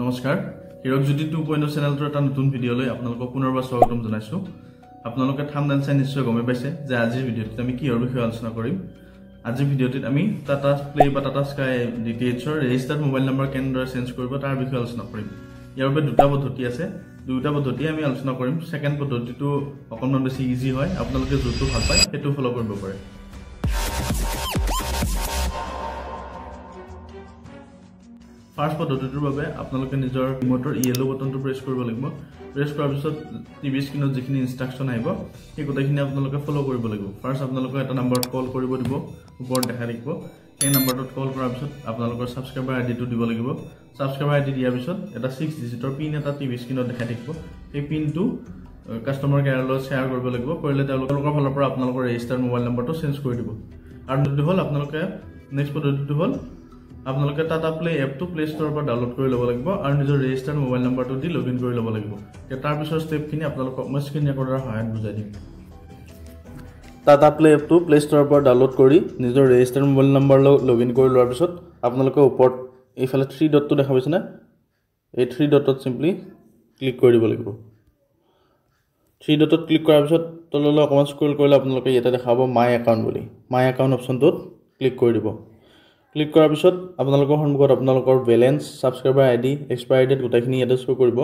নমস্কাৰ হিৰক জ্যোতি 2.0 চেনেলটোৰ এটা নতুন ভিডিঅলৈ আপোনালোকক পুনৰবাৰ স্বাগতম জনাইছো। আপোনালোকে থাম্বনেইল চাই নিশ্চয় গমে পাইছে যে আজিৰ ভিডিঅ'টোত আমি কিহৰ বিষয়ে আলোচনা কৰিম। আজিৰ ভিডিঅ'টোত আমি টাটা প্লে বা টাটা স্কাই ডিটিএইচৰ ৰেজিষ্টাৰ্ড মোবাইল নম্বৰ কেনেদৰে চেঞ্জ কৰিব তাৰ বিষয়ে আলোচনা কৰিম। ইয়াৰ বাবে দুটা পদ্ধতি আছে, দুটা পদ্ধতি আমি আলোচনা কৰিম। সেকেন্ড পদ্ধতিটো অকণমান বেছি ইজি হয়, আপোনালোকে যোনটো ভাল পায় সেইটো ফলো কৰিব পাৰে। ফাৰ্ষ্ট পদ্ধতিটোৰ বাবে আপোনালোকে নিজৰ ৰিমোটৰ ইয়েলো বটনটো প্ৰেছ কৰিব লাগিব। প্ৰেছ কৰাৰ পিছত টিভি স্ক্ৰীনত যিখিনি ইনষ্ট্ৰাকশ্যন আহিব সেই গোটেইখিনি আপোনালোকে ফলো কৰিব লাগিব। ফাৰ্ষ্ট আপোনালোকে এটা নম্বৰত কল কৰিব দিব, ওপৰত দেখা দিব। সেই নম্বৰটোত কল কৰাৰ পিছত আপোনালোকৰ ছাবস্ক্ৰাইবাৰ আইডিটো দিব লাগিব। ছাবস্ক্ৰাইবাৰ আইডি দিয়াৰ পিছত এটা 6 ডিজিটৰ পিন এটা টিভি স্ক্ৰীনত দেখাই থাকিব। সেই পিনটো কাষ্টমাৰ কেয়াৰৰ লগত শ্বেয়াৰ কৰিব লাগিব। কৰিলে তেওঁলোকৰ ফালৰ পৰা আপোনালোকৰ ৰেজিষ্টাৰ্ড মোবাইল নম্বৰটো চেঞ্জ কৰি দিব। আৰু দ্বিতীয়টো হ'ল আপোনালোকে নেক্সট পদ্ধতিটো হ'ল আপোনালোকে টাটা প্লে এপটো প্লে ষ্টৰৰ পৰা ডাউনলোড কৰি ল'ব লাগিব আৰু নিজৰ ৰেজিষ্টাৰ্ড মোবাইল নম্বৰটো দি লগ ইন কৰি ল'ব লাগিব। তাৰ পিছৰ ষ্টেপখিনি আপোনালোকক মই স্ক্ৰীন ৰেকৰ্ডাৰৰ সহায়ত বুজাই দিম। টাটা প্লে এপটো প্লে ষ্টৰৰ পৰা ডাউনলোড কৰি নিজৰ registered mobile number log in কৰি লোৱাৰ পিছত আপোনালোকে ওপৰত এইফালে 3 ডটটো দেখা পাইছেনে? এই 3 ডটত চিম্পলি ক্লিক কৰি দিব লাগিব। 3 ডটত ক্লিক কৰাৰ পিছত তললৈ অকণমান স্ক্ৰল কৰিলে আপোনালোকে ইয়াতে দেখা পাব মাই একাউণ্ট বুলি। মাই একাউণ্ট অপশ্যনটোত ক্লিক কৰি দিব। ক্লিক কৰাৰ পিছত আপোনালোকৰ সন্মুখত আপোনালোকৰ balance, subscriber ID, expiry date গোটেইখিনি ইয়াতে শ্ব' কৰিব।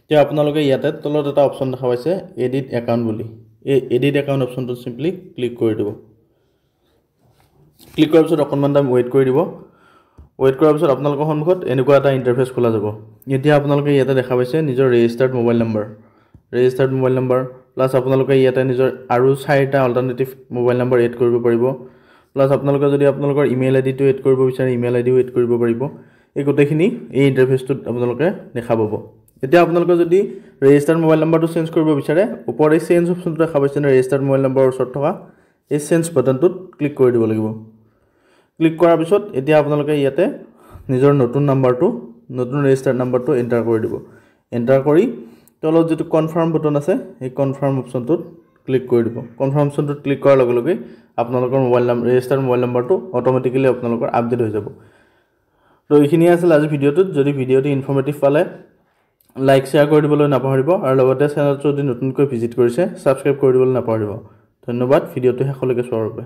এতিয়া আপোনালোকে ইয়াতে তলত এটা অপশ্যন দেখা পাইছে এডিট একাউণ্ট বুলি। এই এডিট একাউণ্ট অপশ্যনটোত চিম্পলি ক্লিক কৰি দিব। ক্লিক কৰাৰ পিছত অকণমান টাইম ৱেইট কৰি দিব। ৱেইট কৰাৰ পিছত আপোনালোকৰ সন্মুখত এনেকুৱা এটা ইণ্টাৰফেচ খোলা যাব। এতিয়া আপোনালোকে ইয়াতে দেখা পাইছে নিজৰ ৰেজিষ্টাৰ্ড মোবাইল নম্বৰ, প্লাছ আপোনালোকে ইয়াতে নিজৰ আৰু 4টা অল্টাৰনেটিভ মোবাইল নম্বৰ এড কৰিব পাৰিব। প্লাছ আপোনালোকে যদি আপোনালোকৰ ইমেইল আইডিটো এড কৰিব বিচাৰে ইমেইল আইডিও এড কৰিব পাৰিব। এই গোটেইখিনি এই ইণ্টাৰফেচটোত আপোনালোকে দেখা পাব। এতিয়া আপোনালোকে যদি ৰেজিষ্টাৰ্ড মোবাইল নম্বৰটো চেঞ্জ কৰিব বিচাৰে ওপৰত এই চেঞ্জ অপশ্যনটো দেখা পাইছে ৰেজিষ্টাৰ্ড মোবাইল নম্বৰৰ ওচৰত থকা এই চেঞ্জ বাটনটোত ক্লিক কৰি দিব লাগিব। ক্লিক কৰাৰ পিছত এতিয়া আপোনালোকে ইয়াতে নিজৰ নতুন ৰেজিষ্টাৰ্ড নম্বৰটো এণ্টাৰ কৰি দিব। এণ্টাৰ কৰি তলত যিটো কনফাৰ্ম বটন আছে সেই কনফাৰ্ম অপশ্যনটোত ক্লিক কৰি দিব। কনফাৰ্ম অপশ্যনটোত ক্লিক কৰাৰ লগে লগে আপোনালোকৰ ৰেজিষ্টাৰ্ড মোবাইল নম্বৰটো অট'মেটিকেলি আপোনালোকৰ আপডেট হৈ যাব। তো এইখিনিয়ে আছিল আজিৰ ভিডিঅ'টোত। যদি ভিডিঅ'টো ইনফৰ্মেটিভ পালে লাইক শ্বেয়াৰ কৰি দিবলৈ নাপাহৰিব আৰু লগতে চেনেলটো যদি নতুনকৈ ভিজিট কৰিছে ছাবস্ক্ৰাইব কৰি দিবলৈ নাপাহৰিব। ধন্যবাদ ভিডিঅ'টো শেষলৈকে চোৱাৰ বাবে।